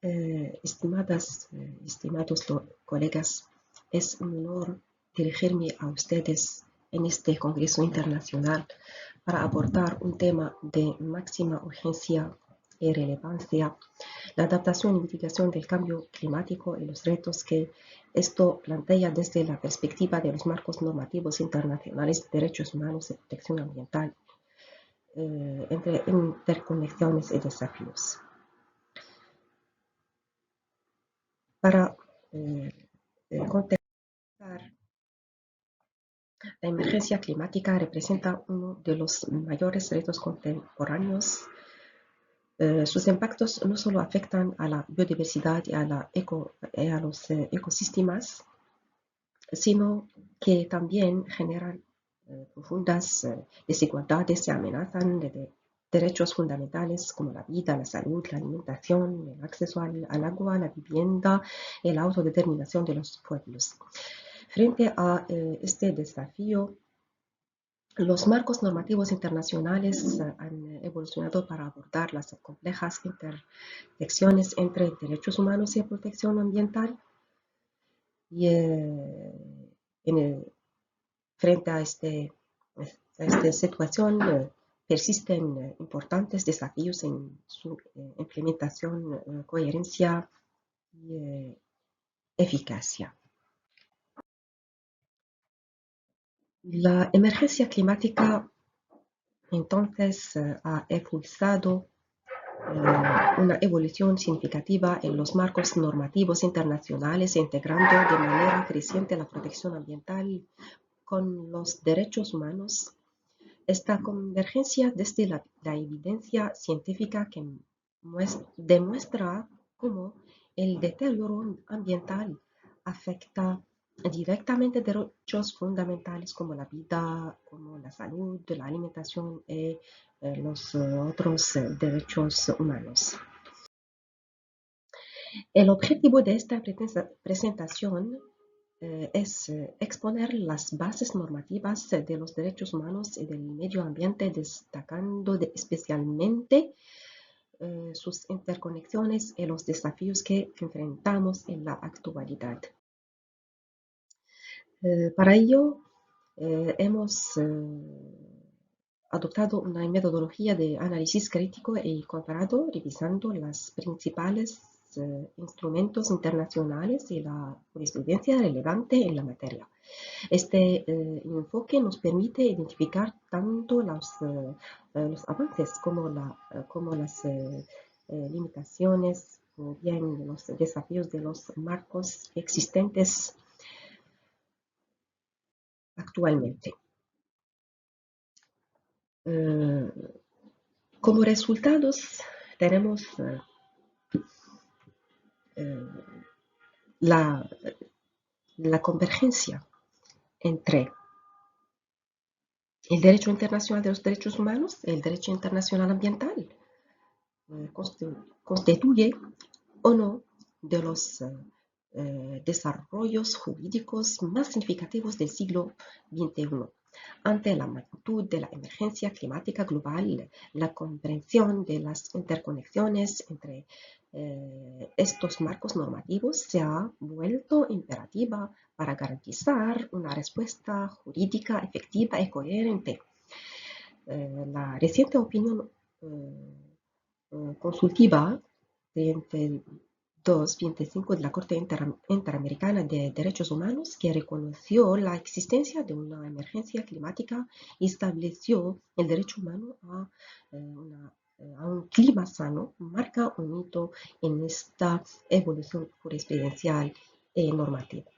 Estimados colegas, es un honor dirigirme a ustedes en este Congreso Internacional para abordar un tema de máxima urgencia y relevancia: la adaptación y mitigación del cambio climático y los retos que esto plantea desde la perspectiva de los marcos normativos internacionales de derechos humanos y protección ambiental, entre interconexiones y desafíos. Para contextualizar, la emergencia climática representa uno de los mayores retos contemporáneos. Sus impactos no solo afectan a la biodiversidad y a los ecosistemas, sino que también generan profundas desigualdades y amenazan de derechos fundamentales como la vida, la salud, la alimentación, el acceso al agua, la vivienda y la autodeterminación de los pueblos. Frente a este desafío, los marcos normativos internacionales han evolucionado para abordar las complejas intersecciones entre derechos humanos y protección ambiental. Y frente a esta situación, persisten importantes desafíos en su implementación, coherencia y eficacia. La emergencia climática entonces ha impulsado una evolución significativa en los marcos normativos internacionales, integrando de manera creciente la protección ambiental con los derechos humanos. Esta convergencia desde la evidencia científica que demuestra cómo el deterioro ambiental afecta directamente derechos fundamentales como la vida, como la salud, la alimentación y los otros derechos humanos. El objetivo de esta presentación es exponer las bases normativas de los derechos humanos y del medio ambiente, destacando especialmente sus interconexiones y los desafíos que enfrentamos en la actualidad. Para ello, hemos adoptado una metodología de análisis crítico y comparado, revisando las principales instrumentos internacionales y la jurisprudencia relevante en la materia. Este enfoque nos permite identificar tanto los avances como las limitaciones o bien los desafíos de los marcos existentes actualmente. Como resultados, tenemos la convergencia entre el derecho internacional de los derechos humanos y el derecho internacional ambiental. Constituye uno de los desarrollos jurídicos más significativos del siglo XXI. Ante la magnitud de la emergencia climática global, la comprensión de las interconexiones entre estos marcos normativos se ha vuelto imperativa para garantizar una respuesta jurídica efectiva y coherente. La reciente opinión consultiva 22-25 de la Corte Interamericana de Derechos Humanos, que reconoció la existencia de una emergencia climática y estableció el derecho humano a un clima sano, marca un hito en esta evolución jurisprudencial y normativa.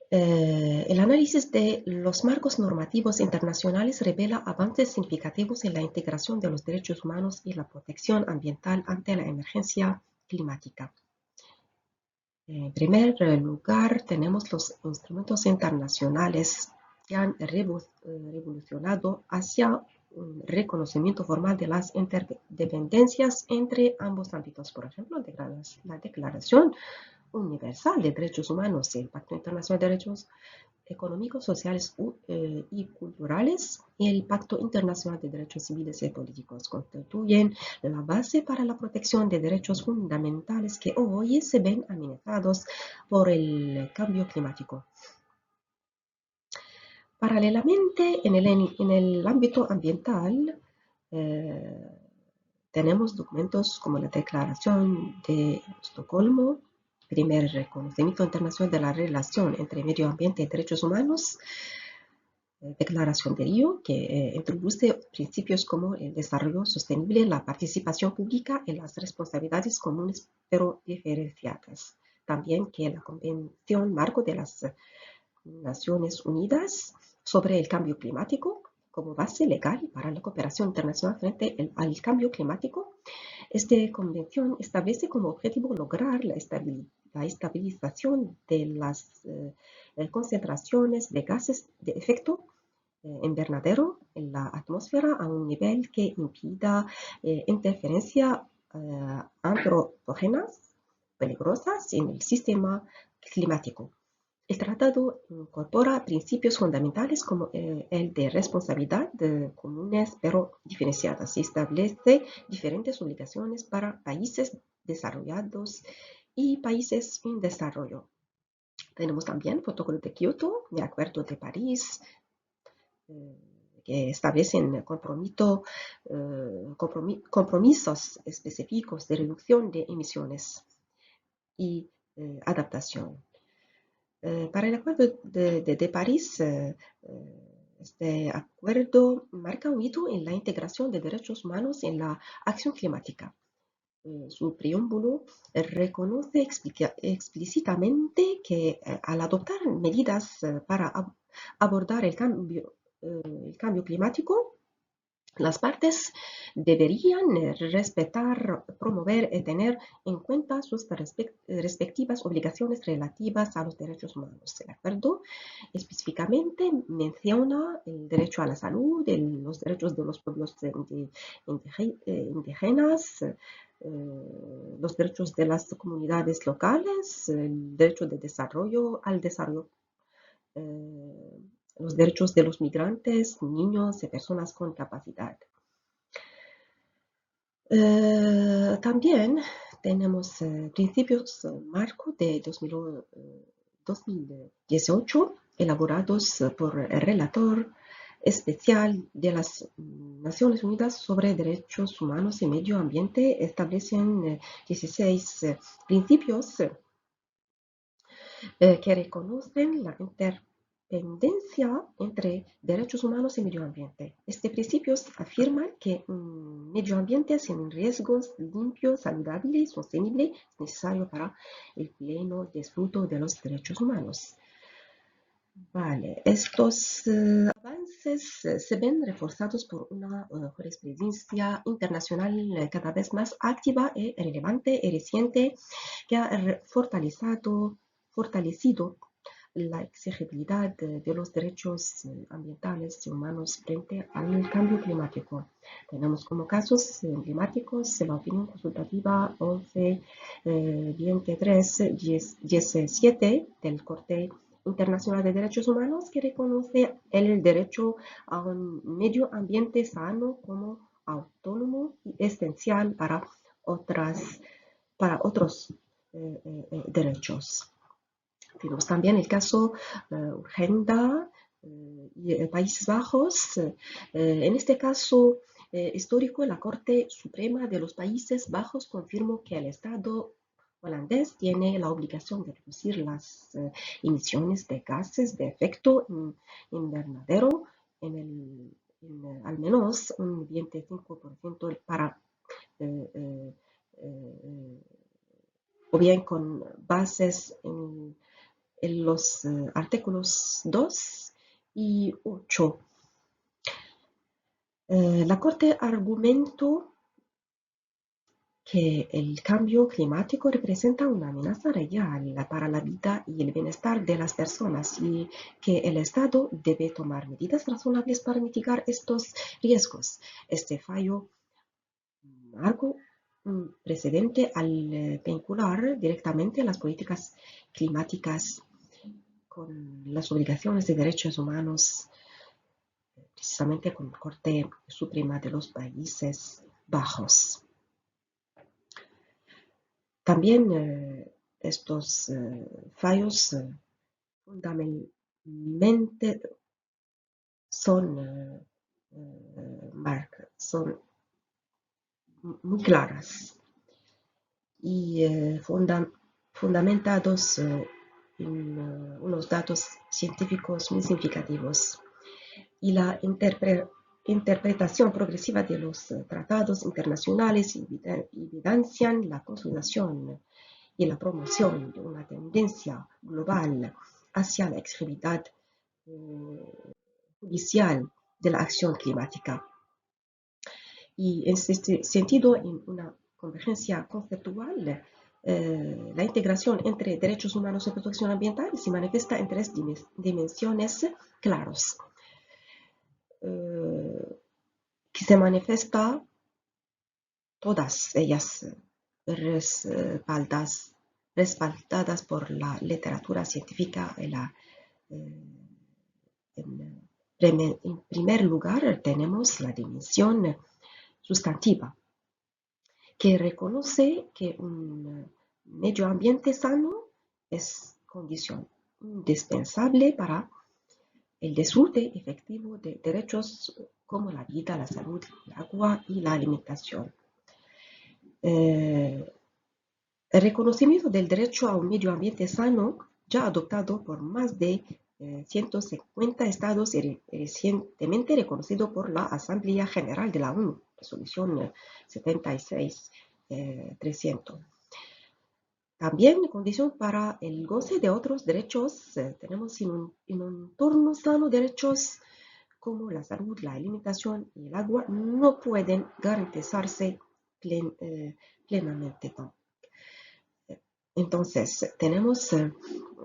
El análisis de los marcos normativos internacionales revela avances significativos en la integración de los derechos humanos y la protección ambiental ante la emergencia climática. En primer lugar, tenemos los instrumentos internacionales que han revolucionado hacia un reconocimiento formal de las interdependencias entre ambos ámbitos. Por ejemplo, la Declaración Universal de Derechos Humanos y el Pacto Internacional de Derechos económicos, sociales y culturales y el Pacto Internacional de Derechos Civiles y Políticos constituyen la base para la protección de derechos fundamentales que hoy se ven amenazados por el cambio climático. Paralelamente, en el ámbito ambiental, eh, tenemos documentos como la Declaración de Estocolmo, primer reconocimiento internacional de la relación entre medio ambiente y derechos humanos, Declaración de Río, que introduce principios como el desarrollo sostenible, la participación pública y las responsabilidades comunes pero diferenciadas. También que la Convención Marco de las Naciones Unidas sobre el cambio climático como base legal para la cooperación internacional frente al cambio climático. Esta convención establece como objetivo lograr la estabilización de las concentraciones de gases de efecto invernadero en la atmósfera a un nivel que impida interferencias antropógenas peligrosas en el sistema climático. El tratado incorpora principios fundamentales como el de responsabilidad comunes pero diferenciadas y establece diferentes obligaciones para países desarrollados y países en desarrollo. Tenemos también el Protocolo de Kioto, el Acuerdo de París, que establecen compromisos específicos de reducción de emisiones y adaptación. Para el Acuerdo de París, este acuerdo marca un hito en la integración de derechos humanos en la acción climática. Su preámbulo reconoce explícitamente que al adoptar medidas para abordar el cambio climático, las partes deberían respetar, promover y tener en cuenta sus respectivas obligaciones relativas a los derechos humanos. El acuerdo específicamente menciona el derecho a la salud, los derechos de los pueblos indígenas, los derechos de las comunidades locales, el derecho de desarrollo al desarrollo, los derechos de los migrantes, niños y personas con capacidad. También tenemos principios marco de 2018 elaborados por el relator especial de las Naciones Unidas sobre Derechos Humanos y Medio Ambiente. Establecen 16 principios que reconocen la interdependencia entre derechos humanos y medio ambiente. Estos principios afirman que un medio ambiente sin riesgos, limpio, saludable y sostenible es necesario para el pleno disfrute de los derechos humanos. Vale, estos avances se ven reforzados por una jurisprudencia internacional cada vez más activa y relevante y reciente que ha fortalecido la exigibilidad de los derechos ambientales y humanos frente al cambio climático. Tenemos como casos emblemáticos la opinión consultativa 11-23-17 del Corte Internacional de Derechos Humanos, que reconoce el derecho a un medio ambiente sano como autónomo y esencial para otros derechos. Tenemos también el caso Urgenda y Países Bajos. En este caso histórico, la Corte Suprema de los Países Bajos confirmó que el Estado holandés tiene la obligación de reducir las emisiones de gases de efecto invernadero al menos un 25% para o bien con bases en los artículos 2 y 8. La Corte argumentó que el cambio climático representa una amenaza real para la vida y el bienestar de las personas y que el Estado debe tomar medidas razonables para mitigar estos riesgos. Este fallo marcó un precedente al vincular directamente las políticas climáticas con las obligaciones de derechos humanos, precisamente con la Corte Suprema de los Países Bajos. También estos fallos fundamentalmente son, son muy claras y fundamentados en unos datos científicos muy significativos. Y la interpretación progresiva de los tratados internacionales evidencian la consolidación y la promoción de una tendencia global hacia la exigibilidad judicial de la acción climática. Y en este sentido, en una convergencia conceptual, la integración entre derechos humanos y protección ambiental se manifiesta en tres dimensiones claras, que se manifiesta todas ellas respaldadas por la literatura científica. En primer lugar, tenemos la dimensión sustantiva, que reconoce que un medio ambiente sano es condición indispensable para el disfrute efectivo de derechos como la vida, la salud, el agua y la alimentación. El reconocimiento del derecho a un medio ambiente sano, ya adoptado por más de 150 estados y recientemente reconocido por la Asamblea General de la ONU, resolución 76-300. También condición para el goce de otros derechos, tenemos en un entorno sano derechos como la salud, la alimentación y el agua no pueden garantizarse plenamente. Entonces, tenemos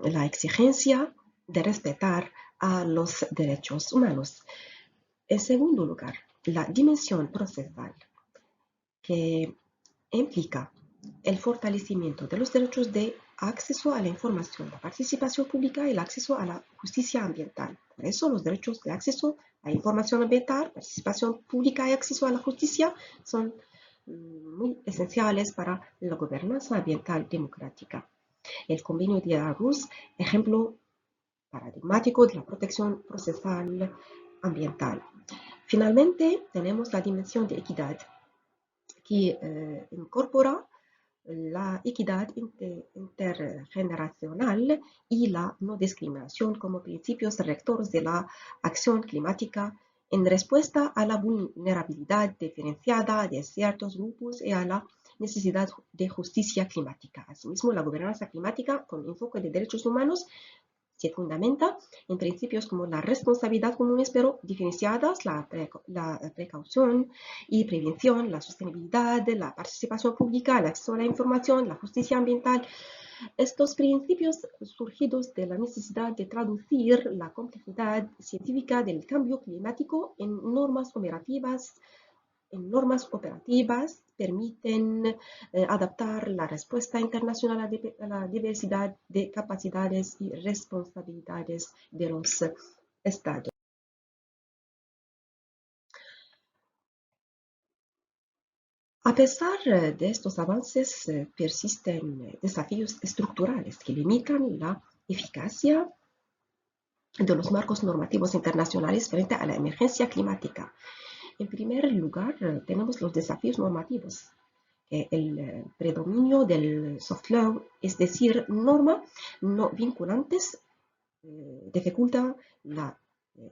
la exigencia de respetar a los derechos humanos. En segundo lugar, la dimensión procesal, que implica el fortalecimiento de los derechos de acceso a la información, la participación pública y el acceso a la justicia ambiental. Por eso los derechos de acceso a información ambiental, participación pública y acceso a la justicia son muy esenciales para la gobernanza ambiental democrática. El convenio de Aarhus, ejemplo paradigmático de la protección procesal ambiental. Finalmente, tenemos la dimensión de equidad, que incorpora la equidad intergeneracional y la no discriminación como principios rectores de la acción climática en respuesta a la vulnerabilidad diferenciada de ciertos grupos y a la necesidad de justicia climática. Asimismo, la gobernanza climática con enfoque de derechos humanos se fundamenta en principios como la responsabilidad comunes pero diferenciadas, la precaución y prevención, la sostenibilidad, la participación pública, el acceso a la información, la justicia ambiental. Estos principios surgidos de la necesidad de traducir la complejidad científica del cambio climático en normas operativas permiten adaptar la respuesta internacional a la diversidad de capacidades y responsabilidades de los estados. A pesar de estos avances, persisten desafíos estructurales que limitan la eficacia de los marcos normativos internacionales frente a la emergencia climática. En primer lugar, tenemos los desafíos normativos. El predominio del soft law, es decir, normas no vinculantes, dificulta la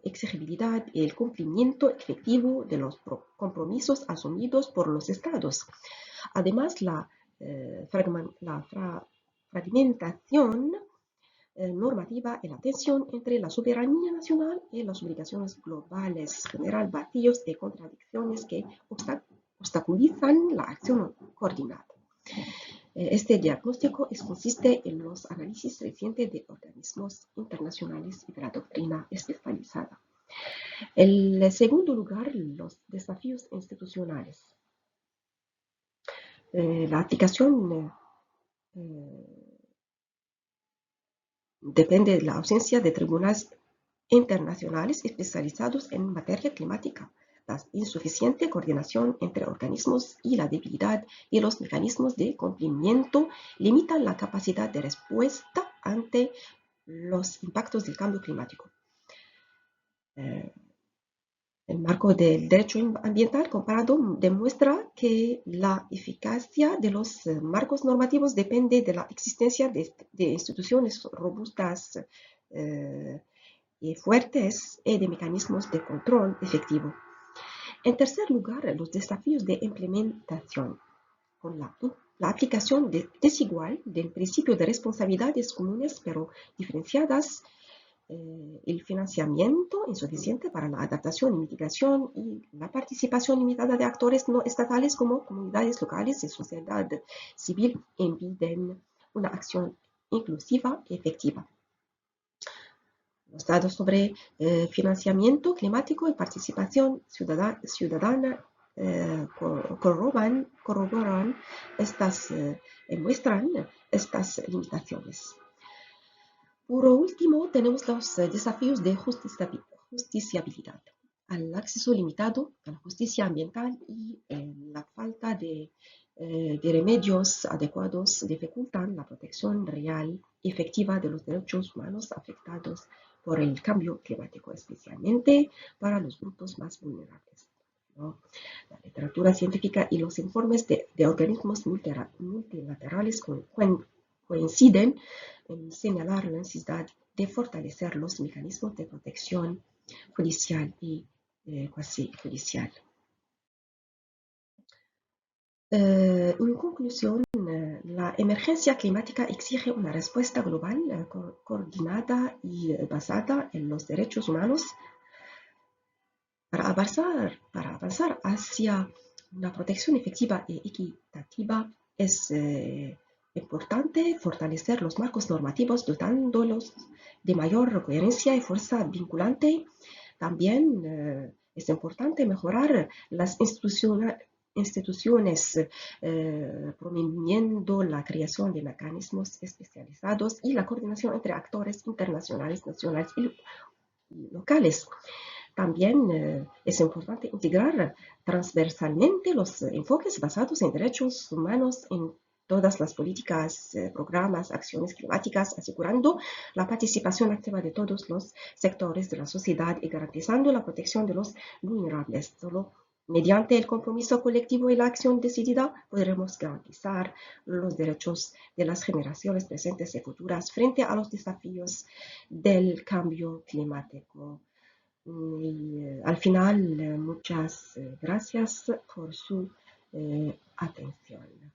exigibilidad y el cumplimiento efectivo de los compromisos asumidos por los estados. Además, la fragmentación normativa y la tensión entre la soberanía nacional y las obligaciones globales generan vacíos y contradicciones que obstaculizan la acción coordinada. Este diagnóstico consiste en los análisis recientes de organismos internacionales y de la doctrina especializada. En segundo lugar, los desafíos institucionales. La aplicación depende de la ausencia de tribunales internacionales especializados en materia climática, la insuficiente coordinación entre organismos y la debilidad y los mecanismos de cumplimiento limitan la capacidad de respuesta ante los impactos del cambio climático. El marco del derecho ambiental comparado demuestra que la eficacia de los marcos normativos depende de la existencia de instituciones robustas y fuertes y de mecanismos de control efectivo. En tercer lugar, los desafíos de implementación con la aplicación desigual del principio de responsabilidades comunes pero diferenciadas, el financiamiento insuficiente para la adaptación y mitigación y la participación limitada de actores no estatales como comunidades locales y sociedad civil impiden una acción inclusiva y efectiva. Los datos sobre financiamiento climático y participación ciudadana corroboran muestran estas limitaciones. Por último, tenemos los desafíos de justiciabilidad, al acceso limitado a la justicia ambiental y la falta de remedios adecuados dificultan la protección real y efectiva de los derechos humanos afectados por el cambio climático, especialmente para los grupos más vulnerables, ¿no? La literatura científica y los informes de organismos multilaterales coinciden en señalar la necesidad de fortalecer los mecanismos de protección judicial y cuasi judicial. En conclusión, la emergencia climática exige una respuesta global, coordinada y basada en los derechos humanos. Para avanzar hacia una protección efectiva y equitativa es importante fortalecer los marcos normativos dotándolos de mayor coherencia y fuerza vinculante. También es importante mejorar las instituciones promoviendo la creación de mecanismos especializados y la coordinación entre actores internacionales, nacionales y locales. También es importante integrar transversalmente los enfoques basados en derechos humanos en todas las políticas, programas, acciones climáticas, asegurando la participación activa de todos los sectores de la sociedad y garantizando la protección de los vulnerables. Solo mediante el compromiso colectivo y la acción decidida podremos garantizar los derechos de las generaciones presentes y futuras frente a los desafíos del cambio climático. Y al final, muchas gracias por su atención.